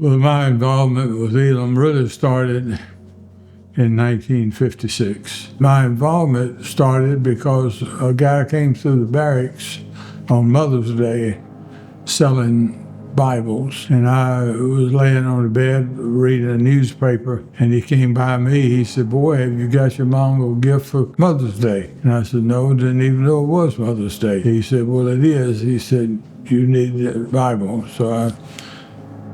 Well, my involvement with Elim really started in 1956. My involvement started because a guy came through the barracks on Mother's Day selling Bibles, and I was laying on the bed reading a newspaper, and he came by me. He said, "Boy, have you got your mom a gift for Mother's Day?" And I said, "No, didn't even know it was Mother's Day." He said, "Well, it is." He said, "You need the Bible." So I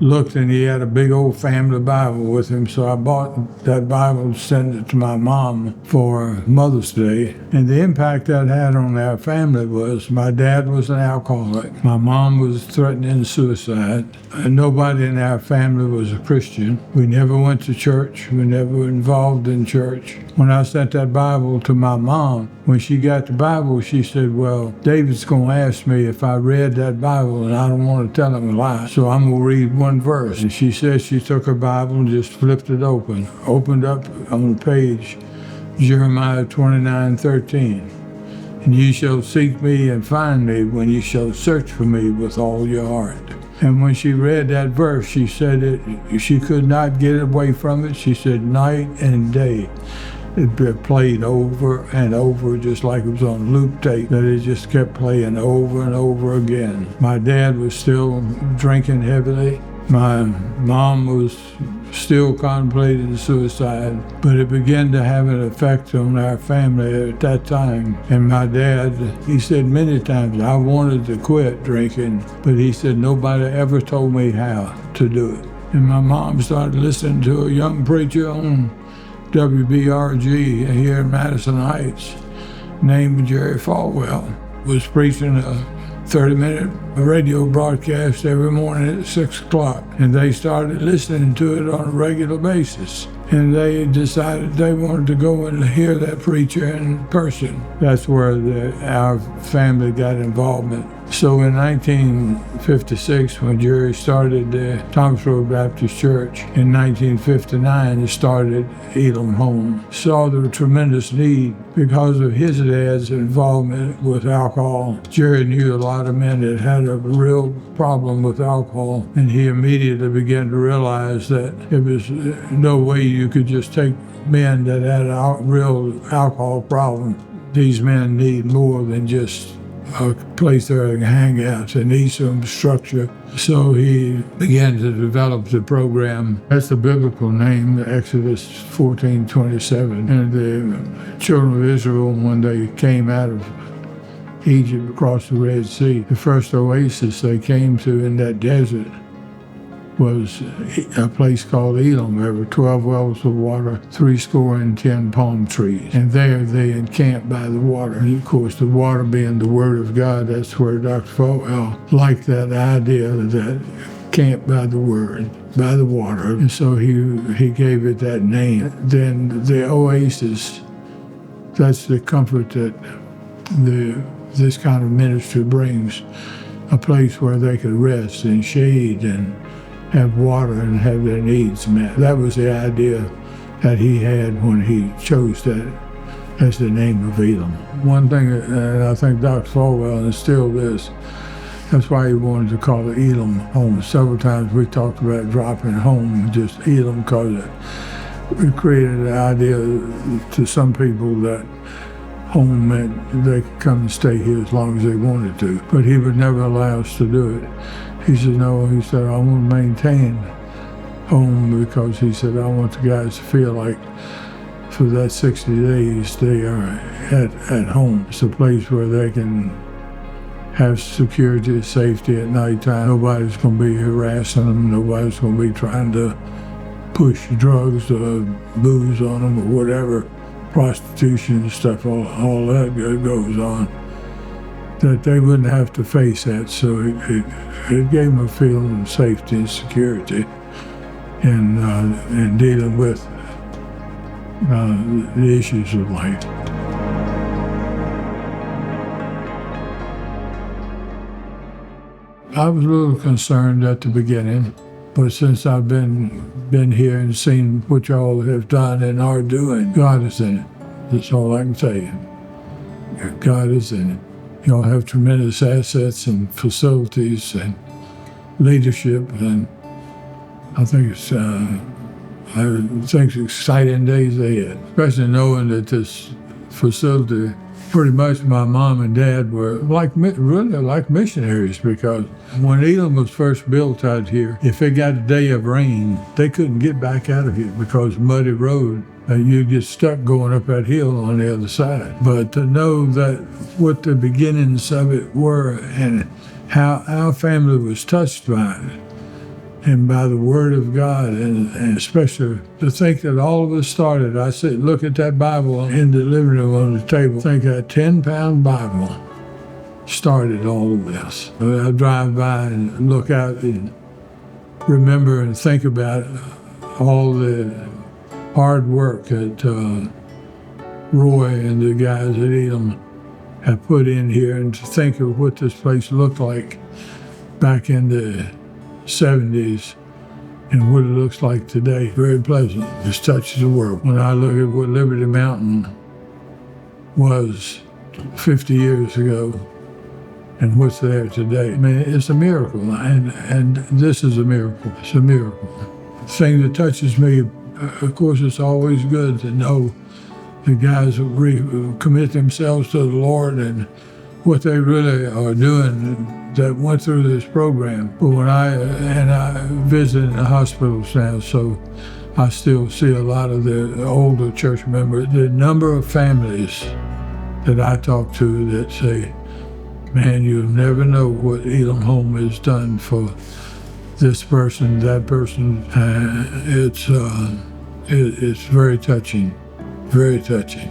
looked, and he had a big old family Bible with him, so I bought that Bible and sent it to my mom for Mother's Day. And the impact that had on our family was my dad was an alcoholic. My mom was threatening suicide. And nobody in our family was a Christian. We never went to church. We never were involved in church. When I sent that Bible to my mom, when she got the Bible, she said, "Well, David's going to ask me if I read that Bible, and I don't want to tell him a lie, so I'm going to read one verse." And she said she took her Bible and just flipped it opened up on the page, Jeremiah 29:13. "And you shall seek me and find me when you shall search for me with all your heart." And when she read that verse, she said she could not get away from it. She said night and day it played over and over, just like it was on loop tape, that it just kept playing over and over again. My dad was still drinking heavily. My mom was still contemplating suicide, but it began to have an effect on our family at that time. And my dad, he said many times, "I wanted to quit drinking," but he said nobody ever told me how to do it. And my mom started listening to a young preacher on WBRG here in Madison Heights named Jerry Falwell, was preaching a 30-minute radio broadcast every morning at 6 o'clock. And they started listening to it on a regular basis. And they decided they wanted to go and hear that preacher in person. That's where our family got involvement. So in 1956, when Jerry started the Thomasville Baptist Church, in 1959 he started Elim Home. Saw the tremendous need because of his dad's involvement with alcohol. Jerry knew a lot of men that had a real problem with alcohol, and he immediately began to realize that there was no way you could just take men that had a real alcohol problem. These men need more than just a place where they can hang out. They need some structure. So he began to develop the program. That's the biblical name, Exodus 14:27. And the children of Israel, when they came out of Egypt across the Red Sea, the first oasis they came to in that desert was a place called Elim. There were 12 wells of water, 70 palm trees. And there they encamped by the water. And of course, the water being the Word of God, that's where Dr. Falwell liked that idea that camp by the Word, by the water. And so he gave it that name. Then the oasis, that's the comfort that this kind of ministry brings, a place where they could rest and shade and have water and have their needs met. That was the idea that he had when he chose that as the name of Elim. One thing, and I think Dr. Falwell instilled this, that's why he wanted to call it Elim Home. Several times we talked about dropping home, just Elim, because it created the idea to some people that home meant they could come and stay here as long as they wanted to. But he would never allow us to do it. He said, no, he said, I want to maintain home, because he said, I want the guys to feel like for that 60 days they are at home. It's a place where they can have security, safety at nighttime. Nobody's going to be harassing them. Nobody's going to be trying to push drugs or booze on them or whatever, prostitution and stuff, all that goes on, that they wouldn't have to face that. So it gave them a feeling of safety and security in dealing with the issues of life. I was a little concerned at the beginning, but since I've been here and seen what y'all have done and are doing, God is in it. That's all I can tell you. God is in it. Y'all have tremendous assets and facilities and leadership, and I think it's exciting days ahead, especially knowing that this facility, pretty much my mom and dad were really like missionaries, because when Elim was first built out here, if it got a day of rain, they couldn't get back out of here because muddy road. You get stuck going up that hill on the other side. But to know that what the beginnings of it were and how our family was touched by it and by the Word of God, and especially to think that all of us started. I said, look at that Bible in the living room on the table. Think that 10-pound Bible started all of this. I drive by and look out and remember and think about all the hard work that Roy and the guys at Elim have put in here, and to think of what this place looked like back in the 70s and what it looks like today. Very pleasant. Just touches the world. When I look at what Liberty Mountain was 50 years ago and what's there today, I mean, it's a miracle, and this is a miracle. It's a miracle. The thing that touches me, of course, it's always good to know the guys who commit themselves to the Lord and what they really are doing that went through this program. But when I visit in the hospitals now, so I still see a lot of the older church members. The number of families that I talk to that say, man, you'll never know what Elim Home has done for this person, that person. It's very touching, very touching.